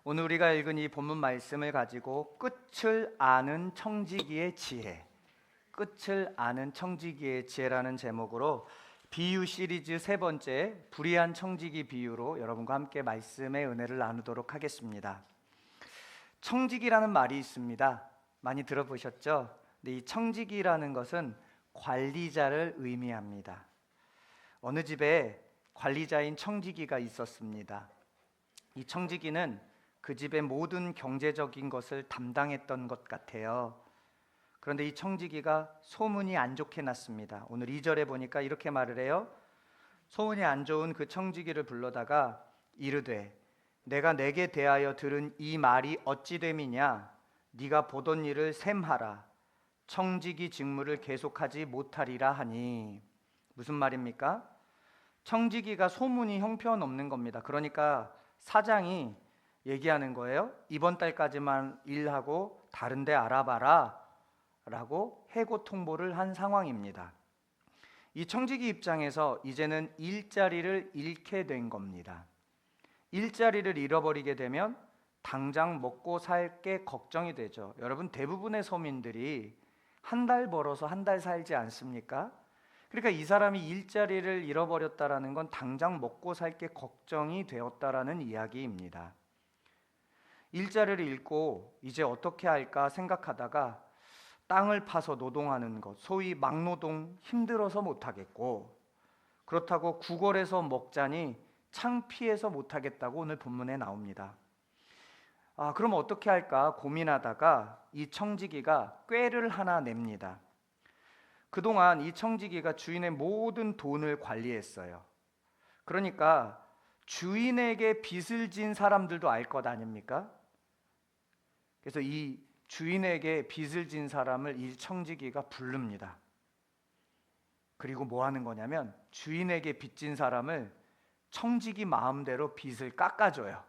오늘 우리가 읽은 이 본문 말씀을 가지고 끝을 아는 청지기의 지혜, 끝을 아는 청지기의 지혜라는 제목으로 비유 시리즈 세 번째 불의한 청지기 비유로 여러분과 함께 말씀의 은혜를 나누도록 하겠습니다. 청지기라는 말이 있습니다. 많이 들어보셨죠? 근데 이 청지기라는 것은 관리자를 의미합니다. 어느 집에 관리자인 청지기가 있었습니다. 이 청지기는 그 집의 모든 경제적인 것을 담당했던 것 같아요. 그런데 이 청지기가 소문이 안 좋게 났습니다. 오늘 2절에 보니까 이렇게 말을 해요. 소문이 안 좋은 그 청지기를 불러다가 이르되 내가 내게 대하여 들은 이 말이 어찌 됨이냐? 네가 보던 일을 셈하라. 청지기 직무를 계속하지 못하리라 하니. 무슨 말입니까? 청지기가 소문이 형편없는 겁니다. 그러니까 사장이 얘기하는 거예요. 이번 달까지만 일하고 다른 데 알아봐라 라고 해고 통보를 한 상황입니다. 이 청지기 입장에서 이제는 일자리를 잃게 된 겁니다. 일자리를 잃어버리게 되면 당장 먹고 살 게 걱정이 되죠. 여러분, 대부분의 서민들이 한 달 벌어서 한 달 살지 않습니까? 그러니까 이 사람이 일자리를 잃어버렸다라는 건 당장 먹고 살 게 걱정이 되었다라는 이야기입니다. 일자리를 잃고 이제 어떻게 할까 생각하다가 땅을 파서 노동하는 것, 소위 막노동 힘들어서 못하겠고, 그렇다고 구걸해서 먹자니 창피해서 못하겠다고 오늘 본문에 나옵니다. 그럼 어떻게 할까 고민하다가 이 청지기가 꾀를 하나 냅니다. 그동안 이 청지기가 주인의 모든 돈을 관리했어요. 그러니까 주인에게 빚을 진 사람들도 알 것 아닙니까? 그래서 이 주인에게 빚을 진 사람을 이 청지기가 부릅니다. 그리고 뭐 하는 거냐면 주인에게 빚진 사람을 청지기 마음대로 빚을 깎아줘요.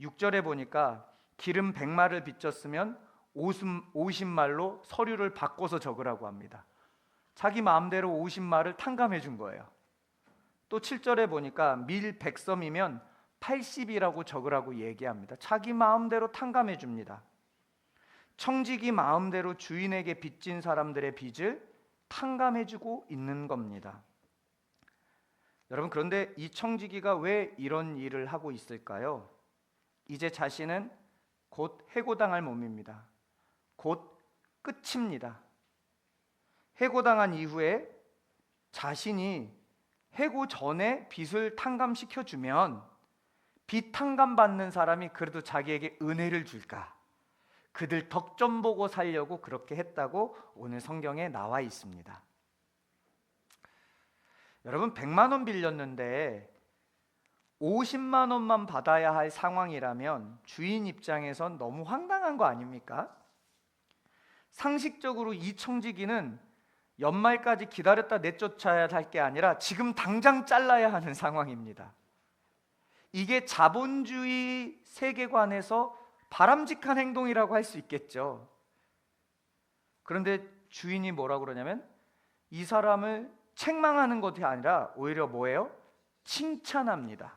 6절에 보니까 기름 100마를 빚졌으면 50말로 서류를 바꿔서 적으라고 합니다. 자기 마음대로 50말을 탕감해 준 거예요. 또 7절에 보니까 밀 100섬이면 80이라고 적으라고 얘기합니다. 자기 마음대로 탕감해 줍니다. 청지기 마음대로 주인에게 빚진 사람들의 빚을 탕감해 주고 있는 겁니다. 여러분, 그런데 이 청지기가 왜 이런 일을 하고 있을까요? 이제 자신은 곧 해고당할 몸입니다. 곧 끝입니다. 해고당한 이후에 자신이 해고 전에 빚을 탕감시켜주면 빚 탕감받는 사람이 그래도 자기에게 은혜를 줄까? 그들 덕 좀 보고 살려고 그렇게 했다고 오늘 성경에 나와 있습니다. 여러분, 100만 원 빌렸는데 50만 원만 받아야 할 상황이라면 주인 입장에선 너무 황당한 거 아닙니까? 상식적으로 이 청지기는 연말까지 기다렸다 내쫓아야 할 게 아니라 지금 당장 잘라야 하는 상황입니다. 이게 자본주의 세계관에서 바람직한 행동이라고 할 수 있겠죠. 그런데 주인이 뭐라고 그러냐면 이 사람을 책망하는 것이 아니라 오히려 뭐예요? 칭찬합니다.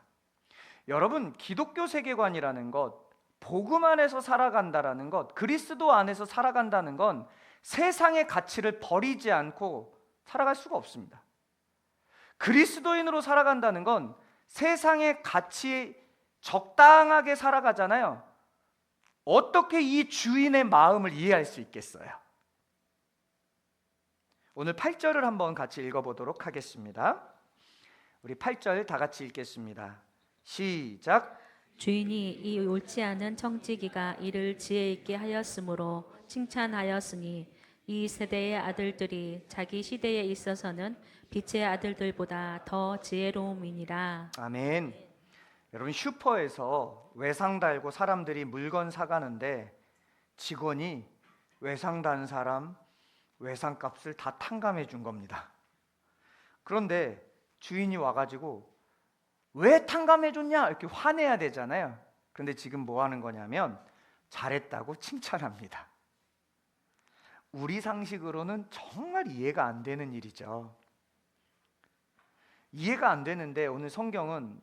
여러분, 기독교 세계관이라는 것, 복음 안에서 살아간다라는 것, 그리스도 안에서 살아간다는 건 세상의 가치를 버리지 않고 살아갈 수가 없습니다. 그리스도인으로 살아간다는 건 세상의 가치에 적당하게 살아가잖아요. 어떻게 이 주인의 마음을 이해할 수 있겠어요? 오늘 8절을 한번 같이 읽어보도록 하겠습니다. 우리 8절 다 같이 읽겠습니다. 시작. 주인이 이 옳지 않은 청지기가 이를 지혜 있게 하였으므로 칭찬하였으니 이 세대의 아들들이 자기 시대에 있어서는 빛의 아들들보다 더 지혜로움이니라. 아멘. 여러분, 슈퍼에서 외상 달고 사람들이 물건 사가는데 직원이 외상 단 사람 외상값을 다 탕감해 준 겁니다. 그런데 주인이 와가지고 왜 탕감해 줬냐 이렇게 화내야 되잖아요. 그런데 지금 뭐 하는 거냐면 잘했다고 칭찬합니다. 우리 상식으로는 정말 이해가 안 되는 일이죠. 이해가 안 되는데 오늘 성경은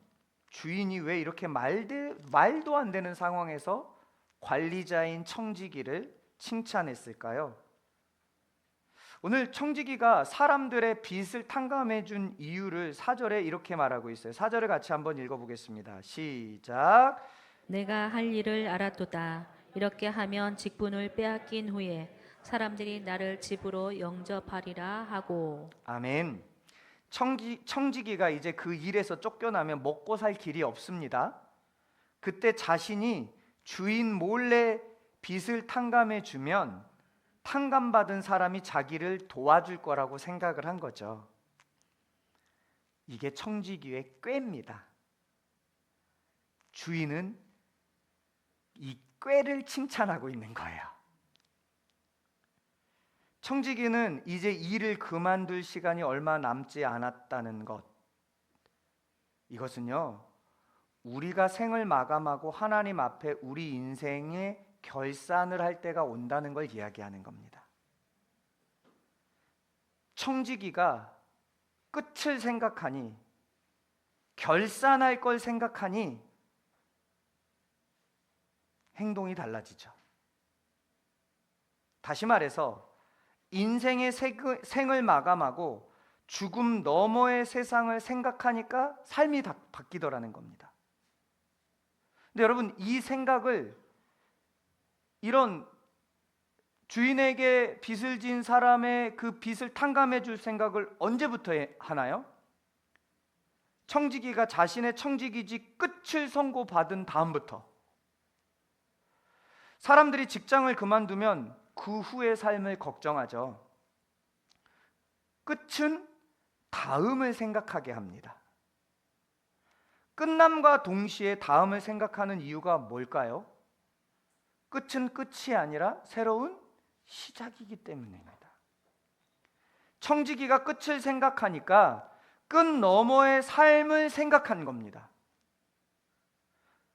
주인이 왜 이렇게 말도 안 되는 상황에서 관리자인 청지기를 칭찬했을까요? 오늘 청지기가 사람들의 빚을 탕감해 준 이유를 4절에 이렇게 말하고 있어요. 4절을 같이 한번 읽어보겠습니다. 시작. 내가 할 일을 알았도다. 이렇게 하면 직분을 빼앗긴 후에 사람들이 나를 집으로 영접하리라 하고. 아멘. 청지기가 이제 그 일에서 쫓겨나면 먹고 살 길이 없습니다. 그때 자신이 주인 몰래 빚을 탕감해 주면 탕감받은 사람이 자기를 도와줄 거라고 생각을 한 거죠. 이게 청지기의 꾀입니다. 주인은 이 꾀를 칭찬하고 있는 거예요. 청지기는 이제 일을 그만둘 시간이 얼마 남지 않았다는 것, 이것은요, 우리가 생을 마감하고 하나님 앞에 우리 인생의 결산을 할 때가 온다는 걸 이야기하는 겁니다. 청지기가 끝을 생각하니, 결산할 걸 생각하니 행동이 달라지죠. 다시 말해서 인생의 생을 마감하고 죽음 너머의 세상을 생각하니까 삶이 바뀌더라는 겁니다. 근데 여러분, 이 생각을, 이런 주인에게 빚을 진 사람의 그 빚을 탕감해 줄 생각을 언제부터 하나요? 청지기가 자신의 청지기직 끝을 선고받은 다음부터. 사람들이 직장을 그만두면 그 후의 삶을 걱정하죠. 끝은 다음을 생각하게 합니다. 끝남과 동시에 다음을 생각하는 이유가 뭘까요? 끝은 끝이 아니라 새로운 시작이기 때문입니다. 청지기가 끝을 생각하니까 끝 너머의 삶을 생각한 겁니다.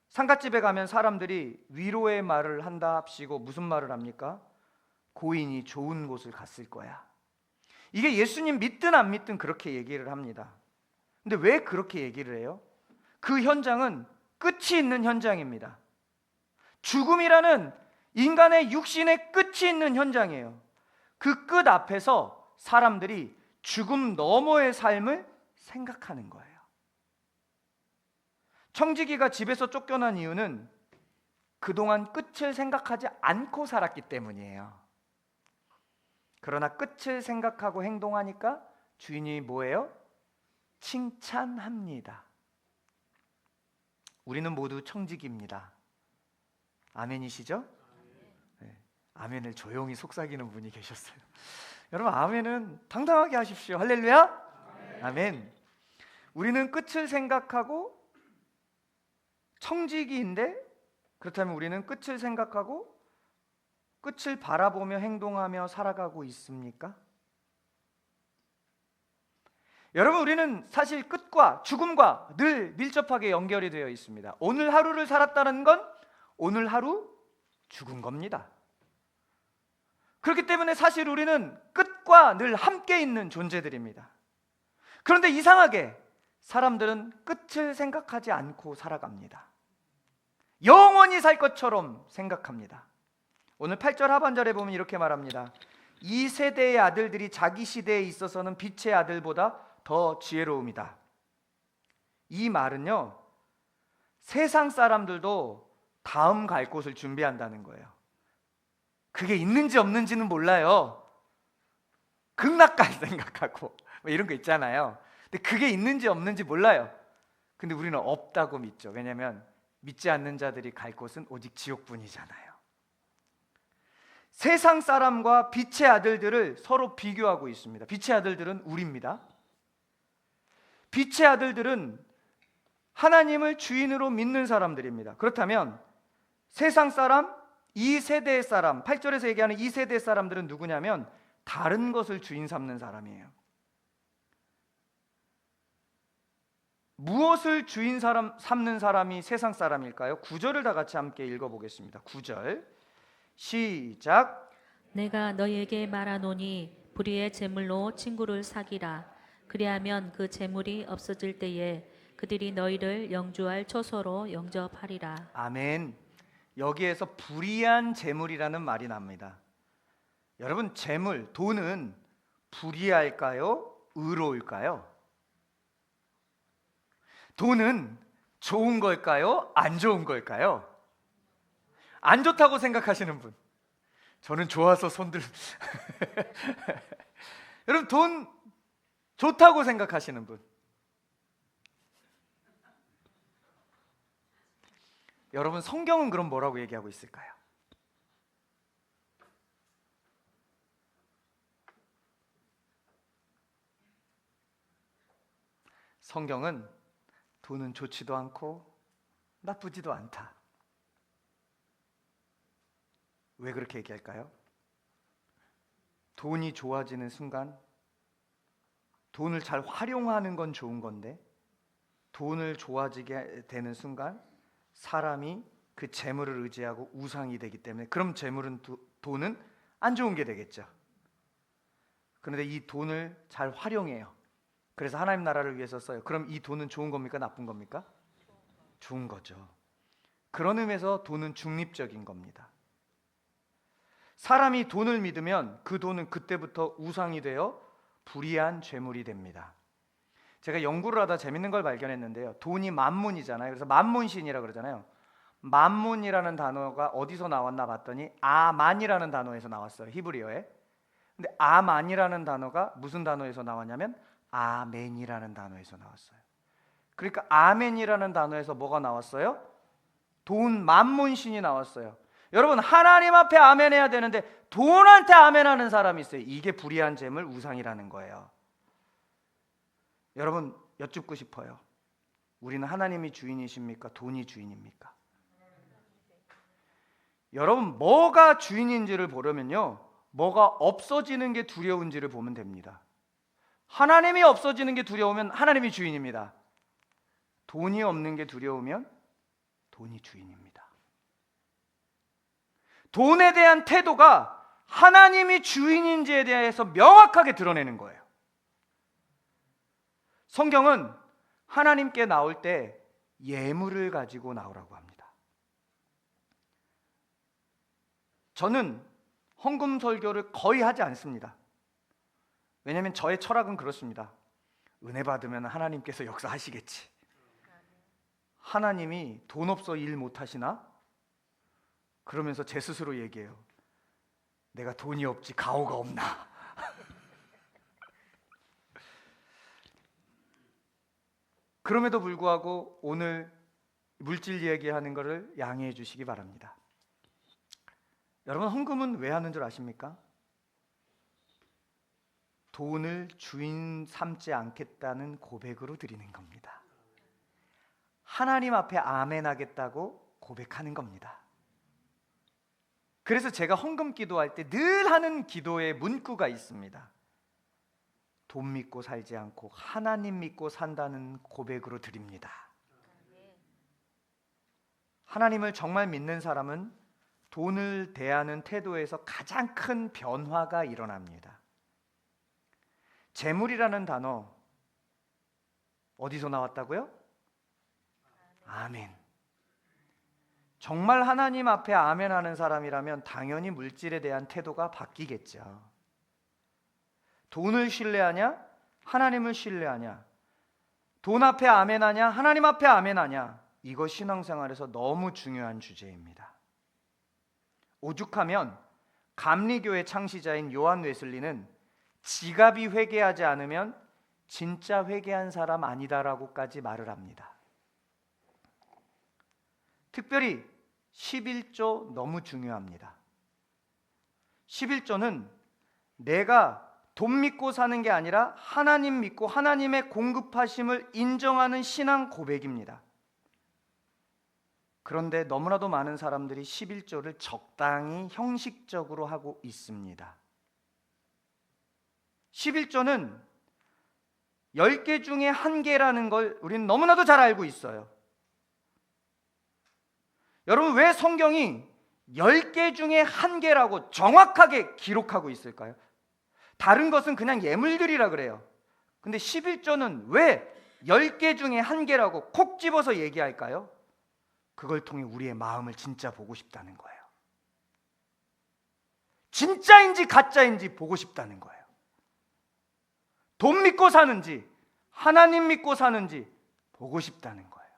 상갓집에 가면 사람들이 위로의 말을 한다 합시고 무슨 말을 합니까? 고인이 좋은 곳을 갔을 거야. 이게 예수님 믿든 안 믿든 그렇게 얘기를 합니다. 근데 왜 그렇게 얘기를 해요? 그 현장은 끝이 있는 현장입니다. 죽음이라는 인간의 육신의 끝이 있는 현장이에요. 그 끝 앞에서 사람들이 죽음 너머의 삶을 생각하는 거예요. 청지기가 집에서 쫓겨난 이유는 그동안 끝을 생각하지 않고 살았기 때문이에요. 그러나 끝을 생각하고 행동하니까 주인이 뭐예요? 칭찬합니다. 우리는 모두 청지기입니다. 아멘이시죠? 네. 아멘을 조용히 속삭이는 분이 계셨어요. 여러분, 아멘은 당당하게 하십시오. 할렐루야. 아멘. 우리는 끝을 생각하고 청지기인데, 그렇다면 우리는 끝을 생각하고 끝을 바라보며 행동하며 살아가고 있습니까? 여러분, 우리는 사실 끝과 죽음과 늘 밀접하게 연결이 되어 있습니다. 오늘 하루를 살았다는 건 오늘 하루 죽은 겁니다. 그렇기 때문에 사실 우리는 끝과 늘 함께 있는 존재들입니다. 그런데 이상하게 사람들은 끝을 생각하지 않고 살아갑니다. 영원히 살 것처럼 생각합니다. 오늘 8절 하반절에 보면 이렇게 말합니다. 이 세대의 아들들이 자기 시대에 있어서는 빛의 아들보다 더 지혜로움이다. 이 말은요, 세상 사람들도 다음 갈 곳을 준비한다는 거예요. 그게 있는지 없는지는 몰라요. 극락갈 생각하고 뭐 이런 거 있잖아요. 근데 그게 있는지 없는지 몰라요. 근데 우리는 없다고 믿죠. 왜냐하면 믿지 않는 자들이 갈 곳은 오직 지옥뿐이잖아요. 세상 사람과 빛의 아들들을 서로 비교하고 있습니다. 빛의 아들들은 우리입니다. 빛의 아들들은 하나님을 주인으로 믿는 사람들입니다. 그렇다면 세상 사람, 이 세대의 사람, 8절에서 얘기하는 이 세대의 사람들은 누구냐면 다른 것을 주인 삼는 사람이에요. 무엇을 주인 삼는 사람이 세상 사람일까요? 9절을 다 같이 함께 읽어보겠습니다. 9절 시작. 내가 너희에게 말하노니 불의의 재물로 친구를 사기라. 그리하면 그 재물이 없어질 때에 그들이 너희를 영주할 초소로 영접하리라. 아멘. 여기에서 불의한 재물이라는 말이 납니다. 여러분, 재물, 돈은 불의할까요? 의로울까요? 돈은 좋은 걸까요? 안 좋은 걸까요? 안 좋다고 생각하시는 분. 저는 좋아서 손들. 여러분, 돈 좋다고 생각하시는 분. 여러분, 성경은 그럼 뭐라고 얘기하고 있을까요? 성경은 돈은 좋지도 않고 나쁘지도 않다. 왜 그렇게 얘기할까요? 돈이 좋아지는 순간 돈을 잘 활용하는 건 좋은 건데, 돈을 좋아지게 되는 순간 사람이 그 재물을 의지하고 우상이 되기 때문에, 그럼 재물은 돈은 안 좋은 게 되겠죠. 그런데 이 돈을 잘 활용해요. 그래서 하나님 나라를 위해서 써요. 그럼 이 돈은 좋은 겁니까? 나쁜 겁니까? 좋은 거죠. 그런 의미에서 돈은 중립적인 겁니다. 사람이 돈을 믿으면 그 돈은 그때부터 우상이 되어 불의한 죄물이 됩니다. 제가 연구를 하다 재밌는 걸 발견했는데요. 돈이 만문이잖아요. 그래서 만문신이라고 그러잖아요. 만문이라는 단어가 어디서 나왔나 봤더니 아만이라는 단어에서 나왔어요. 히브리어에. 근데 아만이라는 단어가 무슨 단어에서 나왔냐면 아멘이라는 단어에서 나왔어요. 그러니까 아멘이라는 단어에서 뭐가 나왔어요? 돈 만문신이 나왔어요. 여러분, 하나님 앞에 아멘 해야 되는데 돈한테 아멘 하는 사람이 있어요. 이게 불의한 재물, 우상이라는 거예요. 여러분, 여쭙고 싶어요. 우리는 하나님이 주인이십니까? 돈이 주인입니까? 여러분, 뭐가 주인인지를 보려면요, 뭐가 없어지는 게 두려운지를 보면 됩니다. 하나님이 없어지는 게 두려우면 하나님이 주인입니다. 돈이 없는 게 두려우면 돈이 주인입니다. 돈에 대한 태도가 하나님이 주인인지에 대해서 명확하게 드러내는 거예요. 성경은 하나님께 나올 때 예물을 가지고 나오라고 합니다. 저는 헌금 설교를 거의 하지 않습니다. 왜냐하면 저의 철학은 그렇습니다. 은혜 받으면 하나님께서 역사하시겠지. 하나님이 돈 없어 일 못하시나? 그러면서 제 스스로 얘기해요. 내가 돈이 없지 가오가 없나? 그럼에도 불구하고 오늘 물질 얘기하는 것을 양해해 주시기 바랍니다. 여러분, 헌금은 왜 하는 줄 아십니까? 돈을 주인 삼지 않겠다는 고백으로 드리는 겁니다. 하나님 앞에 아멘 하겠다고 고백하는 겁니다. 그래서 제가 헌금 기도할 때 늘 하는 기도의 문구가 있습니다. 돈 믿고 살지 않고 하나님 믿고 산다는 고백으로 드립니다. 하나님을 정말 믿는 사람은 돈을 대하는 태도에서 가장 큰 변화가 일어납니다. 재물이라는 단어 어디서 나왔다고요? 아멘. 정말 하나님 앞에 아멘 하는 사람이라면 당연히 물질에 대한 태도가 바뀌겠죠. 돈을 신뢰하냐? 하나님을 신뢰하냐? 돈 앞에 아멘 하냐? 하나님 앞에 아멘 하냐? 이거 신앙생활에서 너무 중요한 주제입니다. 오죽하면 감리교의 창시자인 요한 웨슬리는 지갑이 회개하지 않으면 진짜 회개한 사람 아니다라고까지 말을 합니다. 특별히 11조 너무 중요합니다. 11조는 내가 돈 믿고 사는 게 아니라 하나님 믿고 하나님의 공급하심을 인정하는 신앙 고백입니다. 그런데 너무나도 많은 사람들이 11조를 적당히 형식적으로 하고 있습니다. 11조는 10개 중에 1개라는 걸 우리는 너무나도 잘 알고 있어요. 여러분, 왜 성경이 10개 중에 1개라고 정확하게 기록하고 있을까요? 다른 것은 그냥 예물들이라 그래요. 근데 11조는 왜 10개 중에 1개라고 콕 집어서 얘기할까요? 그걸 통해 우리의 마음을 진짜 보고 싶다는 거예요. 진짜인지 가짜인지 보고 싶다는 거예요. 돈 믿고 사는지 하나님 믿고 사는지 보고 싶다는 거예요.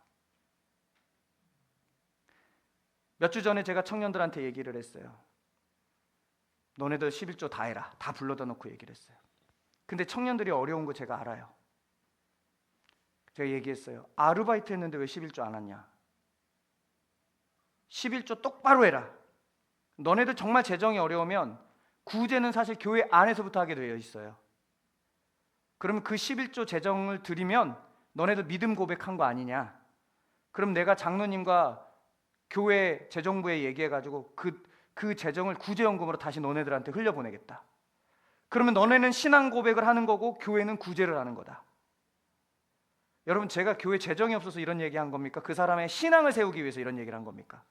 몇 주 전에 제가 청년들한테 얘기를 했어요. 너네들 11조 다 해라. 다 불러다 놓고 얘기를 했어요. 근데 청년들이 어려운 거 제가 알아요. 제가 얘기했어요. 아르바이트 했는데 왜 11조 안 왔냐? 11조 똑바로 해라. 너네들 정말 재정이 어려우면 구제는 사실 교회 안에서부터 하게 되어 있어요. 그러면 그 11조 재정을 드리면 너네들 믿음 고백한 거 아니냐? 그럼 내가 장로님과 교회 재정부에 얘기해가지고 그 재정을 구제연금으로 다시 너네들한테 흘려보내겠다. 그러면 너네는 신앙 고백을 하는 거고 교회는 구제를 하는 거다. 여러분, 제가 교회 재정이 없어서 이런 얘기한 겁니까? 그 사람의 신앙을 세우기 위해서 이런 얘기를 한 겁니까?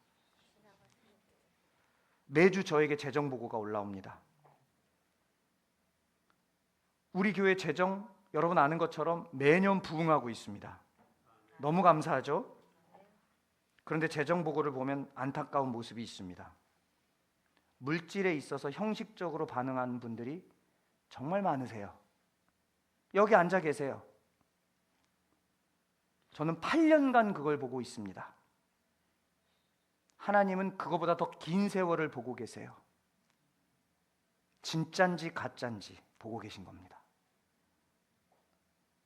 매주 저에게 재정 보고가 올라옵니다. 우리 교회 재정 여러분 아는 것처럼 매년 부흥하고 있습니다. 너무 감사하죠? 그런데 재정 보고를 보면 안타까운 모습이 있습니다. 물질에 있어서 형식적으로 반응하는 분들이 정말 많으세요. 여기 앉아 계세요. 저는 8년간 그걸 보고 있습니다. 하나님은 그거보다 더 긴 세월을 보고 계세요. 진짠지 가짠지 보고 계신 겁니다.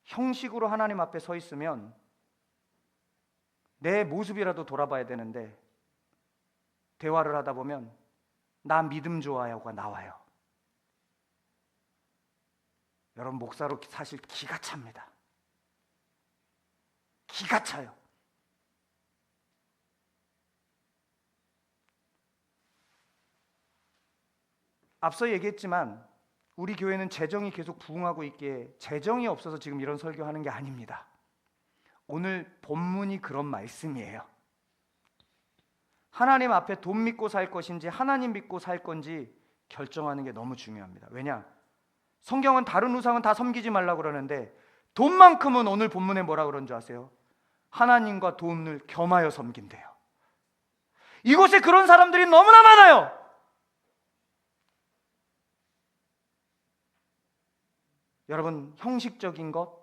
형식으로 하나님 앞에 서 있으면 내 모습이라도 돌아봐야 되는데 대화를 하다 보면 나 믿음 좋아요가 나와요. 여러분, 목사로 사실 기가 찹니다. 기가 차요. 앞서 얘기했지만 우리 교회는 재정이 계속 부흥하고 있기에 재정이 없어서 지금 이런 설교하는 게 아닙니다. 오늘 본문이 그런 말씀이에요. 하나님 앞에 돈 믿고 살 것인지 하나님 믿고 살 건지 결정하는 게 너무 중요합니다. 왜냐? 성경은 다른 우상은 다 섬기지 말라고 그러는데 돈만큼은 오늘 본문에 뭐라 그런 줄 아세요? 하나님과 돈을 겸하여 섬긴대요. 이곳에 그런 사람들이 너무나 많아요. 여러분, 형식적인 것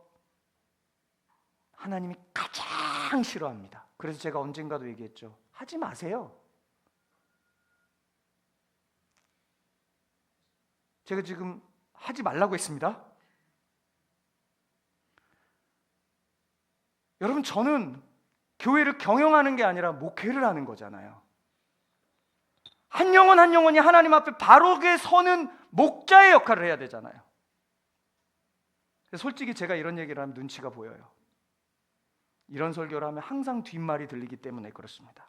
하나님이 가장 싫어합니다. 그래서 제가 언젠가도 얘기했죠. 하지 마세요. 제가 지금 하지 말라고 했습니다. 여러분, 저는 교회를 경영하는 게 아니라 목회를 하는 거잖아요. 한 영혼 한 영혼이 하나님 앞에 바르게 서는 목자의 역할을 해야 되잖아요. 솔직히 제가 이런 얘기를 하면 눈치가 보여요. 이런 설교를 하면 항상 뒷말이 들리기 때문에 그렇습니다.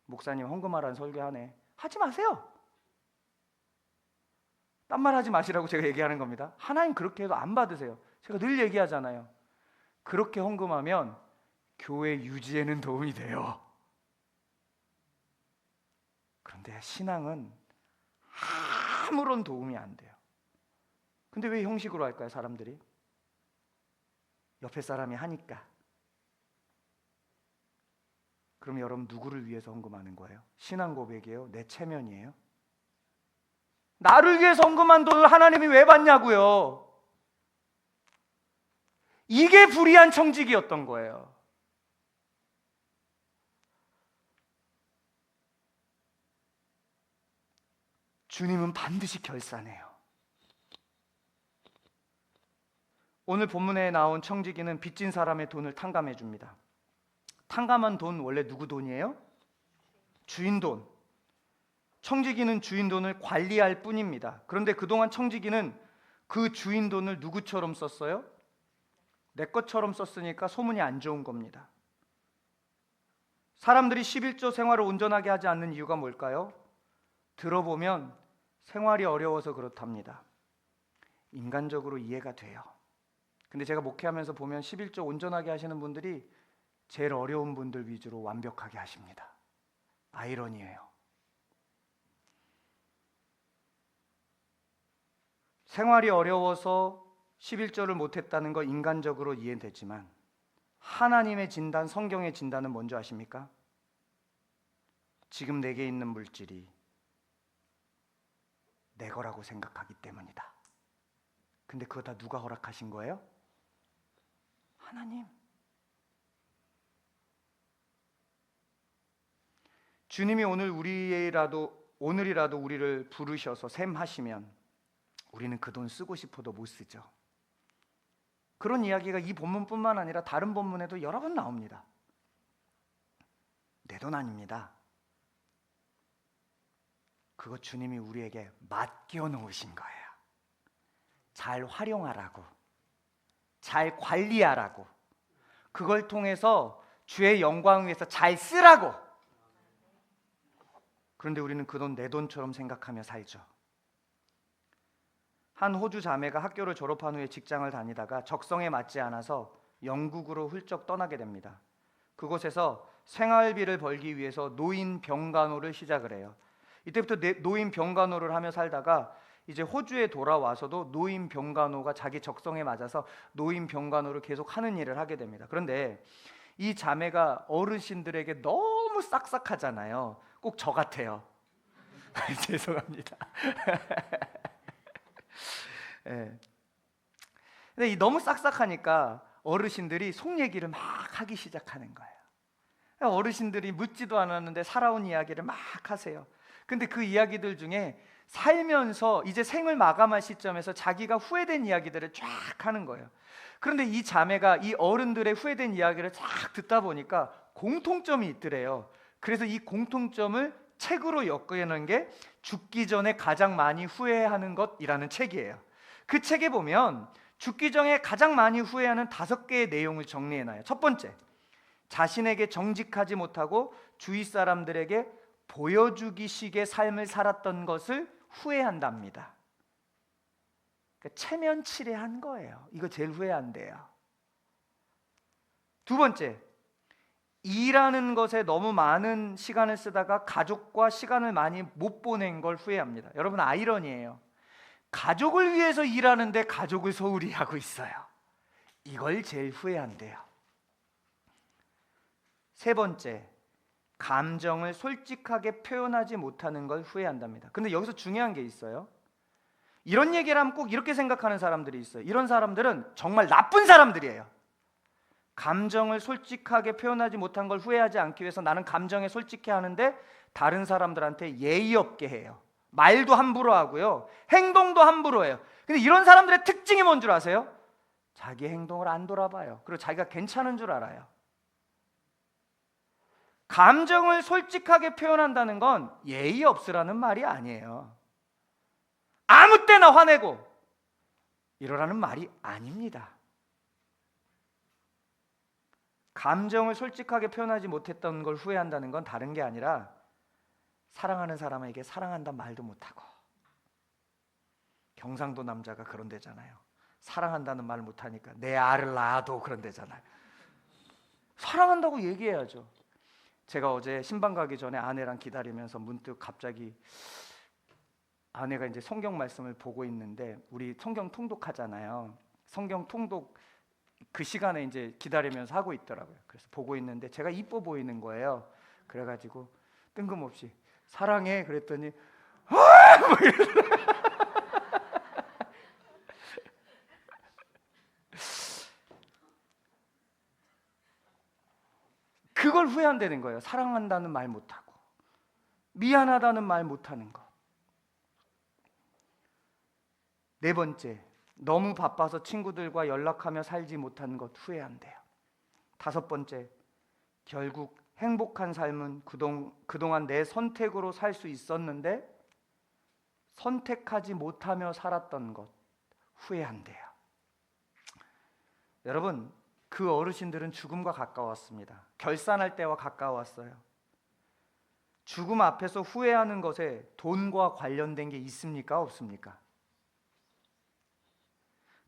목사님 헌금하라는 설교하네. 하지 마세요. 딴 말 하지 마시라고 제가 얘기하는 겁니다. 하나님 그렇게 해도 안 받으세요. 제가 늘 얘기하잖아요. 그렇게 헌금하면 교회 유지에는 도움이 돼요. 그런데 신앙은 아무런 도움이 안 돼요. 근데 왜 형식으로 할까요, 사람들이? 옆에 사람이 하니까. 그럼 여러분, 누구를 위해서 헌금하는 거예요? 신앙 고백이에요? 내 체면이에요? 나를 위해서 헌금한 돈을 하나님이 왜 받냐고요? 이게 불의한 청직이었던 거예요. 주님은 반드시 결산해요. 오늘 본문에 나온 청지기는 빚진 사람의 돈을 탕감해 줍니다. 탕감한 돈 원래 누구 돈이에요? 주인 돈. 청지기는 주인 돈을 관리할 뿐입니다. 그런데 그동안 청지기는 그 주인 돈을 누구처럼 썼어요? 내 것처럼 썼으니까 소문이 안 좋은 겁니다. 사람들이 11조 생활을 온전하게 하지 않는 이유가 뭘까요? 들어보면 생활이 어려워서 그렇답니다. 인간적으로 이해가 돼요. 근데 제가 목회하면서 보면 11조 온전하게 하시는 분들이 제일 어려운 분들 위주로 완벽하게 하십니다. 아이러니예요. 생활이 어려워서 11조를 못했다는 거 인간적으로 이해되지만 하나님의 진단, 성경의 진단은 뭔지 아십니까? 지금 내게 있는 물질이 내 거라고 생각하기 때문이다. 근데 그거 다 누가 허락하신 거예요? 하나님. 주님이 오늘이라도 우리를 부르셔서 셈하시면 우리는 그 돈 쓰고 싶어도 못 쓰죠. 그런 이야기가 이 본문뿐만 아니라 다른 본문에도 여러 번 나옵니다. 내 돈 아닙니다. 그거 주님이 우리에게 맡겨 놓으신 거예요. 잘 활용하라고, 잘 관리하라고, 그걸 통해서 주의 영광을 위해서 잘 쓰라고. 그런데 우리는 그 돈 내 돈처럼 생각하며 살죠. 한 호주 자매가 학교를 졸업한 후에 직장을 다니다가 적성에 맞지 않아서 영국으로 훌쩍 떠나게 됩니다. 그곳에서 생활비를 벌기 위해서 노인 병간호를 시작을 해요. 이때부터 노인 병간호를 하며 살다가 이제 호주에 돌아와서도 노인 병간호가 자기 적성에 맞아서 노인 병간호를 계속 하는 일을 하게 됩니다. 그런데 이 자매가 어르신들에게 너무 싹싹하잖아요. 꼭 저 같아요. 죄송합니다. 네. 근데 너무 싹싹하니까 어르신들이 속 얘기를 막 하기 시작하는 거예요. 어르신들이 묻지도 않았는데 살아온 이야기를 막 하세요. 근데 그 이야기들 중에 살면서 이제 생을 마감할 시점에서 자기가 후회된 이야기들을 쫙 하는 거예요. 그런데 이 자매가 이 어른들의 후회된 이야기를 쫙 듣다 보니까 공통점이 있더래요. 그래서 이 공통점을 책으로 엮어내는 게 죽기 전에 가장 많이 후회하는 것이라는 책이에요. 그 책에 보면 죽기 전에 가장 많이 후회하는 5개의 내용을 정리해놔요. 첫 번째, 자신에게 정직하지 못하고 주위 사람들에게 보여주기식의 삶을 살았던 것을 후회한답니다. 그러니까 체면치레한 거예요. 이거 제일 후회한대요. 두 번째, 일하는 것에 너무 많은 시간을 쓰다가 가족과 시간을 많이 못 보낸 걸 후회합니다. 여러분, 아이러니예요. 가족을 위해서 일하는데 가족을 소홀히 하고 있어요. 이걸 제일 후회한대요. 세 번째, 감정을 솔직하게 표현하지 못하는 걸 후회한답니다. 근데 여기서 중요한 게 있어요. 이런 얘기를 하면 꼭 이렇게 생각하는 사람들이 있어요. 이런 사람들은 정말 나쁜 사람들이에요. 감정을 솔직하게 표현하지 못한 걸 후회하지 않기 위해서 나는 감정에 솔직해 하는데 다른 사람들한테 예의 없게 해요. 말도 함부로 하고요, 행동도 함부로 해요. 근데 이런 사람들의 특징이 뭔 줄 아세요? 자기 행동을 안 돌아봐요. 그리고 자기가 괜찮은 줄 알아요. 감정을 솔직하게 표현한다는 건 예의 없으라는 말이 아니에요. 아무 때나 화내고 이러라는 말이 아닙니다. 감정을 솔직하게 표현하지 못했던 걸 후회한다는 건 다른 게 아니라 사랑하는 사람에게 사랑한다는 말도 못하고, 경상도 남자가 그런 데잖아요. 사랑한다는 말 못하니까 내 알을 낳아도 그런 데잖아요. 사랑한다고 얘기해야죠. 제가 어제 신방 가기 전에 아내랑 기다리면서 문득 갑자기 아내가 이제 성경 말씀을 보고 있는데 우리 성경 통독하잖아요. 성경 통독 그 시간에 이제 기다리면서 하고 있더라고요. 그래서 보고 있는데 제가 이뻐 보이는 거예요. 그래가지고 뜬금없이 사랑해 그랬더니 뭐 그걸 후회한다는 거예요. 사랑한다는 말 못하고 미안하다는 말 못하는 거. 네 번째, 너무 바빠서 친구들과 연락하며 살지 못한 것 후회한대요. 다섯 번째, 결국 행복한 삶은 그동안 내 선택으로 살 수 있었는데 선택하지 못하며 살았던 것 후회한대요. 여러분, 그 어르신들은 죽음과 가까웠습니다. 결산할 때와 가까웠어요. 죽음 앞에서 후회하는 것에 돈과 관련된 게 있습니까? 없습니까?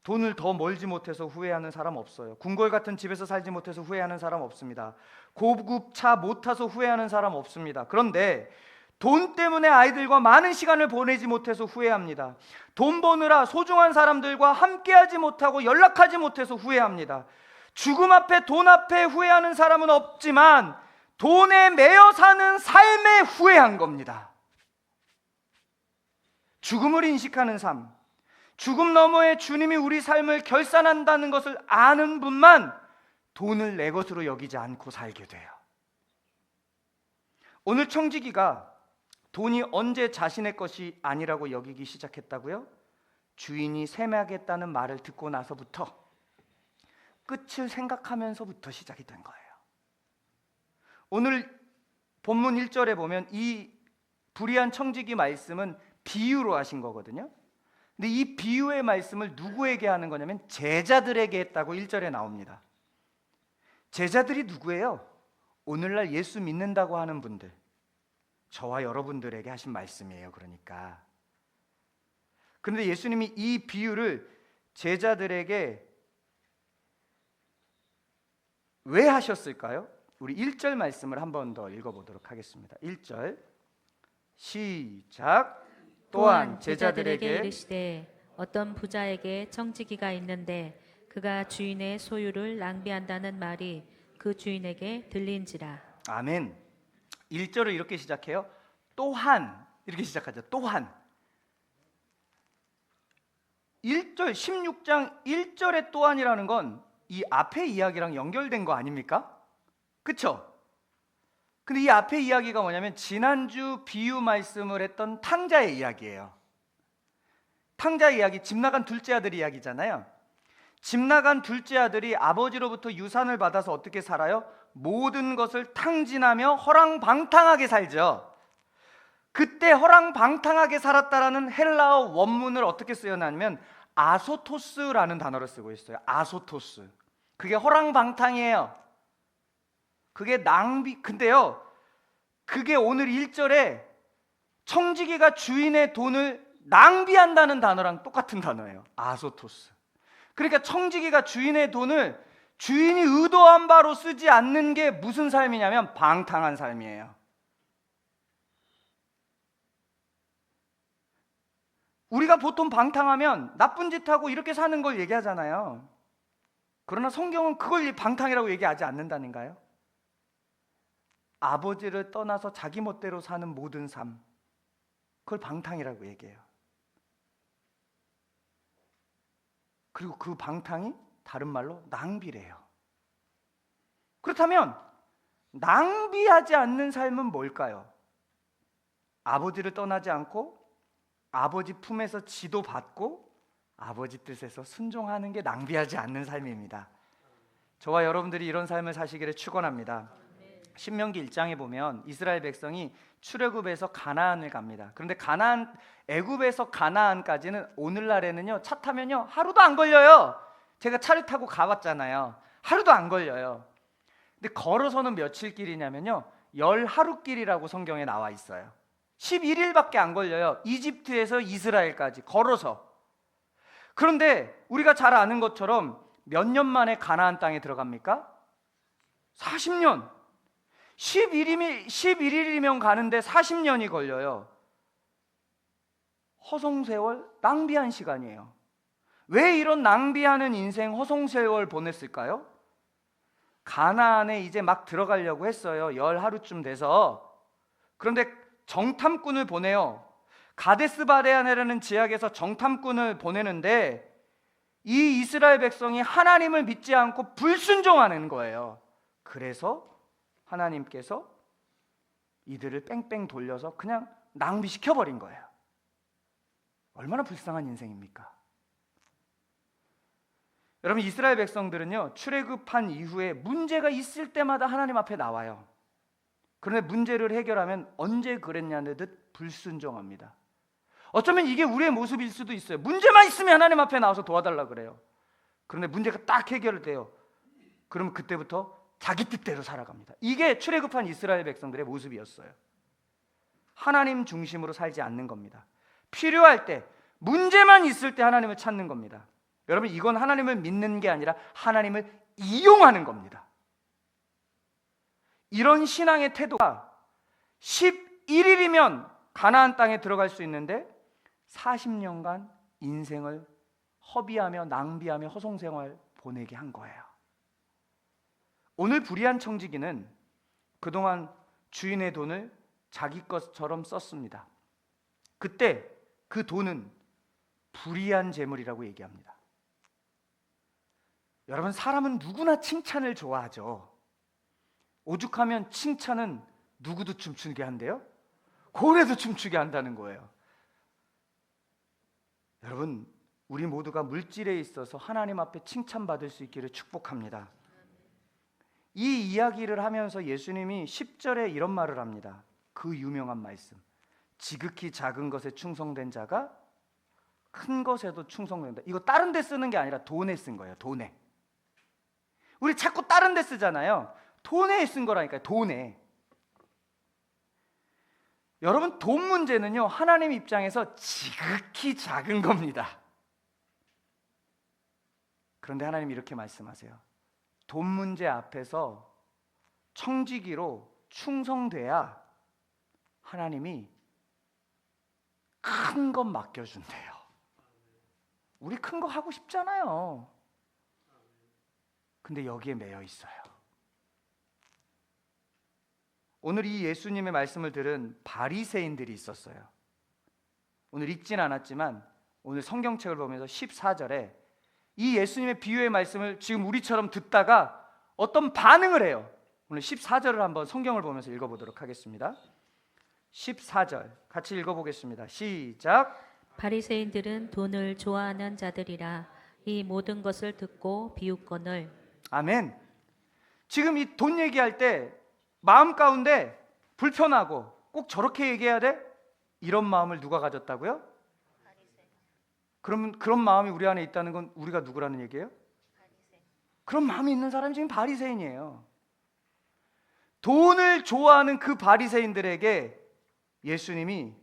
돈을 더 멀지 못해서 후회하는 사람 없어요. 궁궐 같은 집에서 살지 못해서 후회하는 사람 없습니다. 고급 차 못 타서 후회하는 사람 없습니다. 그런데 돈 때문에 아이들과 많은 시간을 보내지 못해서 후회합니다. 돈 버느라 소중한 사람들과 함께하지 못하고 연락하지 못해서 후회합니다. 죽음 앞에, 돈 앞에 후회하는 사람은 없지만 돈에 매여 사는 삶에 후회한 겁니다. 죽음을 인식하는 삶, 죽음 너머에 주님이 우리 삶을 결산한다는 것을 아는 분만 돈을 내 것으로 여기지 않고 살게 돼요. 오늘 청지기가 돈이 언제 자신의 것이 아니라고 여기기 시작했다고요? 주인이 세매하겠다는 말을 듣고 나서부터, 끝을 생각하면서부터 시작이 된 거예요. 오늘 본문 1절에 보면 이 불의한 청지기 말씀은 비유로 하신 거거든요. 근데 이 비유의 말씀을 누구에게 하는 거냐면 제자들에게 했다고 1절에 나옵니다. 제자들이 누구예요? 오늘날 예수 믿는다고 하는 분들, 저와 여러분들에게 하신 말씀이에요. 그러니까 그런데 예수님이 이 비유를 제자들에게 왜 하셨을까요? 우리 1절 말씀을 한 번 더 읽어보도록 하겠습니다. 1절 시작. 또한 제자들에게 이르시되 어떤 부자에게 청지기가 있는데 그가 주인의 소유를 낭비한다는 말이 그 주인에게 들린지라. 아멘. 1절을 이렇게 시작해요. 또한, 이렇게 시작하죠. 또한. 1절 16장 1절의 또한이라는 건 이 앞의 이야기랑 연결된 거 아닙니까? 그쵸? 근데 이 앞의 이야기가 뭐냐면 지난주 비유 말씀을 했던 탕자의 이야기예요. 탕자 이야기, 집 나간 둘째 아들 이야기잖아요. 집 나간 둘째 아들이 아버지로부터 유산을 받아서 어떻게 살아요? 모든 것을 탕진하며 허랑방탕하게 살죠. 그때 허랑방탕하게 살았다라는 헬라어 원문을 어떻게 쓰여놨냐면 아소토스라는 단어를 쓰고 있어요. 아소토스. 그게 허랑방탕이에요. 그게 낭비. 근데요, 그게 오늘 1절에 청지기가 주인의 돈을 낭비한다는 단어랑 똑같은 단어예요. 아소토스. 그러니까 청지기가 주인의 돈을 주인이 의도한 바로 쓰지 않는 게 무슨 삶이냐면 방탕한 삶이에요. 우리가 보통 방탕하면 나쁜 짓 하고 이렇게 사는 걸 얘기하잖아요. 그러나 성경은 그걸 방탕이라고 얘기하지 않는다는가요? 아버지를 떠나서 자기 멋대로 사는 모든 삶, 그걸 방탕이라고 얘기해요. 그리고 그 방탕이 다른 말로 낭비래요. 그렇다면 낭비하지 않는 삶은 뭘까요? 아버지를 떠나지 않고 아버지 품에서 지도받고 아버지 뜻에서 순종하는 게 낭비하지 않는 삶입니다. 저와 여러분들이 이런 삶을 사시기를 축원합니다. 신명기 1장에 보면 이스라엘 백성이 출애굽에서 가나안을 갑니다. 그런데 애굽에서 가나안까지는 오늘날에는요, 차 타면요 하루도 안 걸려요. 제가 차를 타고 가봤잖아요. 하루도 안 걸려요. 근데 걸어서는 며칠 길이냐면요 10하루길이라고 성경에 나와 있어요. 11일밖에 안 걸려요. 이집트에서 이스라엘까지 걸어서. 그런데 우리가 잘 아는 것처럼 몇 년 만에 가나안 땅에 들어갑니까? 40년. 11일이면 가는데 40년이 걸려요. 허송세월, 낭비한 시간이에요. 왜 이런 낭비하는 인생, 허송세월 보냈을까요? 가나안에 이제 막 들어가려고 했어요. 10하루쯤 돼서. 그런데 정탐꾼을 보내요. 가데스바네아라는 지역에서 정탐꾼을 보내는데 이 이스라엘 백성이 하나님을 믿지 않고 불순종하는 거예요. 그래서 하나님께서 이들을 뺑뺑 돌려서 그냥 낭비시켜버린 거예요. 얼마나 불쌍한 인생입니까? 여러분, 이스라엘 백성들은요 출애굽한 이후에 문제가 있을 때마다 하나님 앞에 나와요. 그런데 문제를 해결하면 언제 그랬냐는 듯 불순종합니다. 어쩌면 이게 우리의 모습일 수도 있어요. 문제만 있으면 하나님 앞에 나와서 도와달라 그래요. 그런데 문제가 딱 해결돼요. 그러면 그때부터 자기 뜻대로 살아갑니다. 이게 출애굽한 이스라엘 백성들의 모습이었어요. 하나님 중심으로 살지 않는 겁니다. 필요할 때, 문제만 있을 때 하나님을 찾는 겁니다. 여러분, 이건 하나님을 믿는 게 아니라 하나님을 이용하는 겁니다. 이런 신앙의 태도가 11일이면 가나안 땅에 들어갈 수 있는데 40년간 인생을 허비하며 낭비하며 허송생활 보내게 한 거예요. 오늘 불의한 청지기는 그동안 주인의 돈을 자기 것처럼 썼습니다. 그때 그 돈은 불의한 재물이라고 얘기합니다. 여러분, 사람은 누구나 칭찬을 좋아하죠. 오죽하면 칭찬은 누구도 춤추게 한대요? 고래도 춤추게 한다는 거예요. 여러분, 우리 모두가 물질에 있어서 하나님 앞에 칭찬받을 수 있기를 축복합니다. 이 이야기를 하면서 예수님이 10절에 이런 말을 합니다. 그 유명한 말씀, 지극히 작은 것에 충성된 자가 큰 것에도 충성된다. 이거 다른 데 쓰는 게 아니라 돈에 쓴 거예요. 돈에. 우리 자꾸 다른 데 쓰잖아요. 돈에 쓴 거라니까요. 돈에. 여러분, 돈 문제는요, 하나님 입장에서 지극히 작은 겁니다. 그런데 하나님 이렇게 말씀하세요. 돈 문제 앞에서 청지기로 충성돼야 하나님이 큰 것 맡겨준대요. 우리 큰 거 하고 싶잖아요. 근데 여기에 매여 있어요. 오늘 이 예수님의 말씀을 들은 바리새인들이 있었어요. 오늘 읽진 않았지만 오늘 성경책을 보면서 14절에 이 예수님의 비유의 말씀을 지금 우리처럼 듣다가 어떤 반응을 해요. 오늘 14절을 한번 성경을 보면서 읽어보도록 하겠습니다. 14절 같이 읽어보겠습니다. 시작. 바리새인들은 돈을 좋아하는 자들이라 이 모든 것을 듣고 비웃거늘. 아멘. 지금 이 돈 얘기할 때 마음 가운데 불편하고 꼭 저렇게 얘기해야 돼? 이런 마음을 누가 가졌다고요? 그러면 그런 마음이 우리 안에 있다는 건 우리가 누구라는 얘기예요? 그런 마음이 있는 사람이 지금 바리새인이에요. 돈을 좋아하는 그 바리새인들에게 예수님이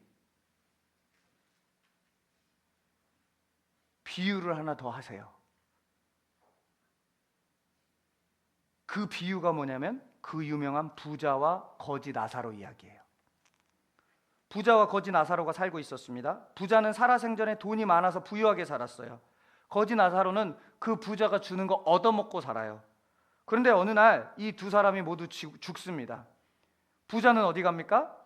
비유를 하나 더 하세요. 그 비유가 뭐냐면 그 유명한 부자와 거지 나사로 이야기예요. 부자와 거지 나사로가 살고 있었습니다. 부자는 살아생전에 돈이 많아서 부유하게 살았어요. 거지 나사로는 그 부자가 주는 거 얻어먹고 살아요. 그런데 어느 날 이 두 사람이 모두 죽습니다. 부자는 어디 갑니까?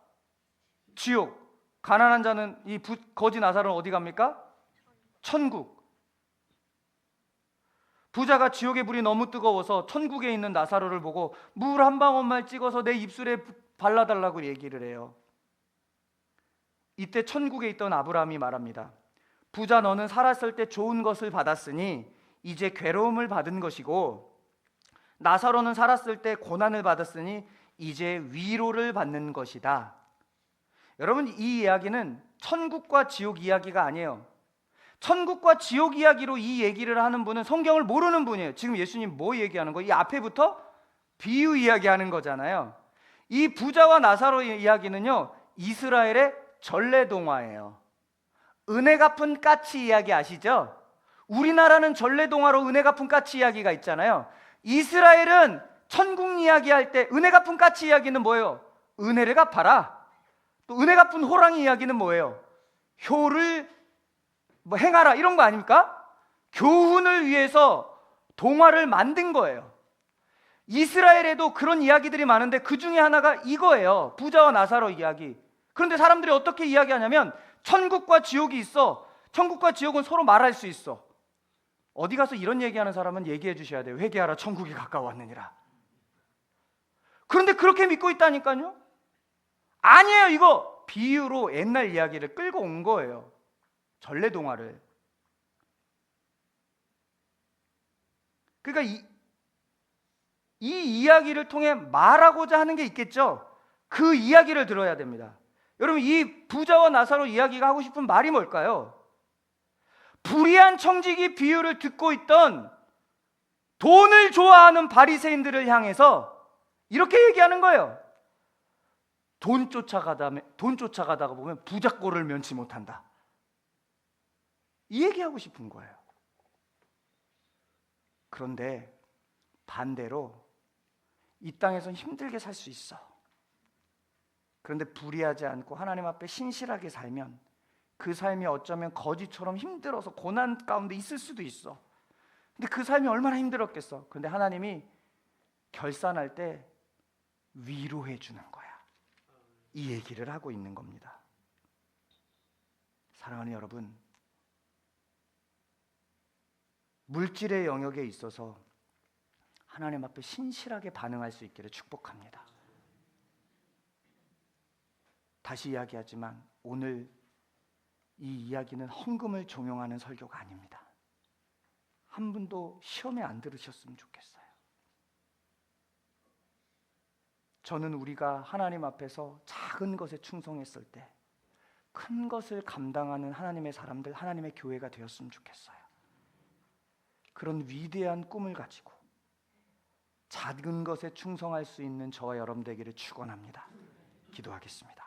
지옥. 가난한 자는 거지 나사로는 어디 갑니까? 천국. 부자가 지옥의 불이 너무 뜨거워서 천국에 있는 나사로를 보고 물 한 방울만 찍어서 내 입술에 발라달라고 얘기를 해요. 이때 천국에 있던 아브라함이 말합니다. 부자, 너는 살았을 때 좋은 것을 받았으니 이제 괴로움을 받은 것이고, 나사로는 살았을 때 고난을 받았으니 이제 위로를 받는 것이다. 여러분, 이 이야기는 천국과 지옥 이야기가 아니에요. 천국과 지옥 이야기로 이 얘기를 하는 분은 성경을 모르는 분이에요. 지금 예수님 뭐 얘기하는 거예요? 이 앞에부터 비유 이야기하는 거잖아요. 이 부자와 나사로 이야기는요, 이스라엘의 전래동화예요. 은혜 갚은 까치 이야기 아시죠? 우리나라는 전래동화로 은혜 갚은 까치 이야기가 있잖아요. 이스라엘은 천국 이야기할 때 은혜 갚은 까치 이야기는 뭐예요? 은혜를 갚아라. 또 은혜 갚은 호랑이 이야기는 뭐예요? 효를 행하라, 이런 거 아닙니까? 교훈을 위해서 동화를 만든 거예요. 이스라엘에도 그런 이야기들이 많은데 그 중에 하나가 이거예요. 부자와 나사로 이야기. 그런데 사람들이 어떻게 이야기하냐면 천국과 지옥이 있어. 천국과 지옥은 서로 말할 수 있어. 어디 가서 이런 얘기하는 사람은 얘기해 주셔야 돼요. 회개하라, 천국이 가까웠느니라. 그런데 그렇게 믿고 있다니까요. 아니에요. 이거 비유로 옛날 이야기를 끌고 온 거예요. 전래동화를. 그러니까 이 이야기를 통해 말하고자 하는 게 있겠죠. 그 이야기를 들어야 됩니다. 여러분, 이 부자와 나사로 이야기가 하고 싶은 말이 뭘까요? 불의한 청지기 비유를 듣고 있던 돈을 좋아하는 바리새인들을 향해서 이렇게 얘기하는 거예요. 돈 쫓아가다가 보면 부자 꼴을 면치 못한다. 이 얘기하고 싶은 거예요. 그런데 반대로 이 땅에선 힘들게 살 수 있어. 그런데 불의하지 않고 하나님 앞에 신실하게 살면 그 삶이 어쩌면 거지처럼 힘들어서 고난 가운데 있을 수도 있어. 근데 그 삶이 얼마나 힘들었겠어. 그런데 하나님이 결산할 때 위로해 주는 거야. 이 얘기를 하고 있는 겁니다. 사랑하는 여러분, 물질의 영역에 있어서 하나님 앞에 신실하게 반응할 수 있기를 축복합니다. 다시 이야기하지만 오늘 이 이야기는 헌금을 종용하는 설교가 아닙니다. 한 분도 시험에 안 들으셨으면 좋겠어요. 저는 우리가 하나님 앞에서 작은 것에 충성했을 때 큰 것을 감당하는 하나님의 사람들, 하나님의 교회가 되었으면 좋겠어요. 그런 위대한 꿈을 가지고 작은 것에 충성할 수 있는 저와 여러분 되기를 축원합니다. 기도하겠습니다.